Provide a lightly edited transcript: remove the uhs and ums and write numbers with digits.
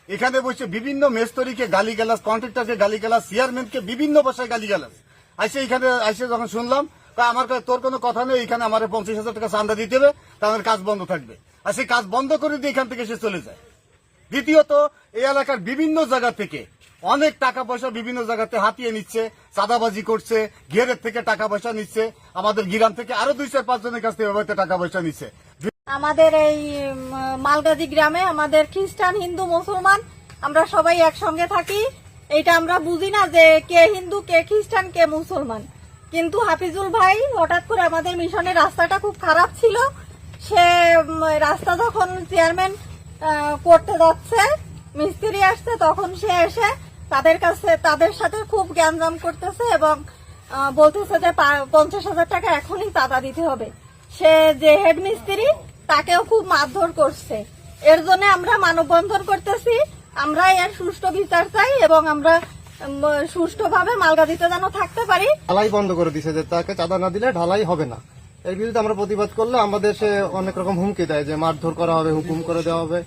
এখানে বসে বিভিন্ন মেস্তরিকে গালিগালাজ, কন্ট্রাক্টরকে গালিগালাজ, চেয়ারম্যানকে বিভিন্ন ভাষায় গালিগালাজ। এখানে যখন শুনলাম, আমার কাছে তোর কোনো কথা নেই, এখানে আমার 50,000 টাকা চাঁদা দিতে হবে, তাদের কাজ বন্ধ থাকবে। আর সেই কাজ বন্ধ করে দিয়ে এখান থেকে সে চলে যায়। দ্বিতীয়ত, এই এলাকার বিভিন্ন জায়গা থেকে অনেক টাকা পয়সা বিভিন্ন জায়গাতে হাতিয়ে নিচ্ছে, চাঁদাবাজি করছে, ঘেরের থেকে টাকা পয়সা নিচ্ছে, আমাদের গ্রাম থেকে আরো 2-4-5 জনের কাছ থেকে এভাবে টাকা পয়সা নিচ্ছে। আমাদের এই মালগাজী গ্রামে আমাদের খ্রিস্টান, হিন্দু, মুসলমান আমরা সবাই একসঙ্গে থাকি। এটা আমরা বুঝি না যে কে হিন্দু, কে খ্রিস্টান, কে মুসলমান। কিন্তু হাফিজুল ভাই হঠাৎ করে আমাদের মিশনের রাস্তাটা খুব খারাপ ছিল, সে রাস্তা যখন চেয়ারম্যান করতে যাচ্ছে, মিস্ত্রি আসছে, তখন সে এসে তাদের সাথে খুব গ্যাঞ্জাম করতেছে এবং বলতেছে যে 50,000 টাকা এখনই চাঁদা দিতে হবে। সে যে হেড মিস্ত্রি তাকেও খুব মারধর করছে। এর জন্য আমরা মানববন্ধন করতেছি। আমরা এর সুষ্ঠু বিচার চাই এবং আমরা সুষ্ঠুভাবে মালগাজীতে যেন থাকতে পারি। ঢালাই বন্ধ করে দিছে, যে তাকে চাঁদা না দিলে ঢালাই হবে না। এর বিরুদ্ধে আমরা প্রতিবাদ করলে আমাদের সে অনেক রকম হুমকি দেয় যে মারধর করা হবে, হুকুম করে দেওয়া হবে।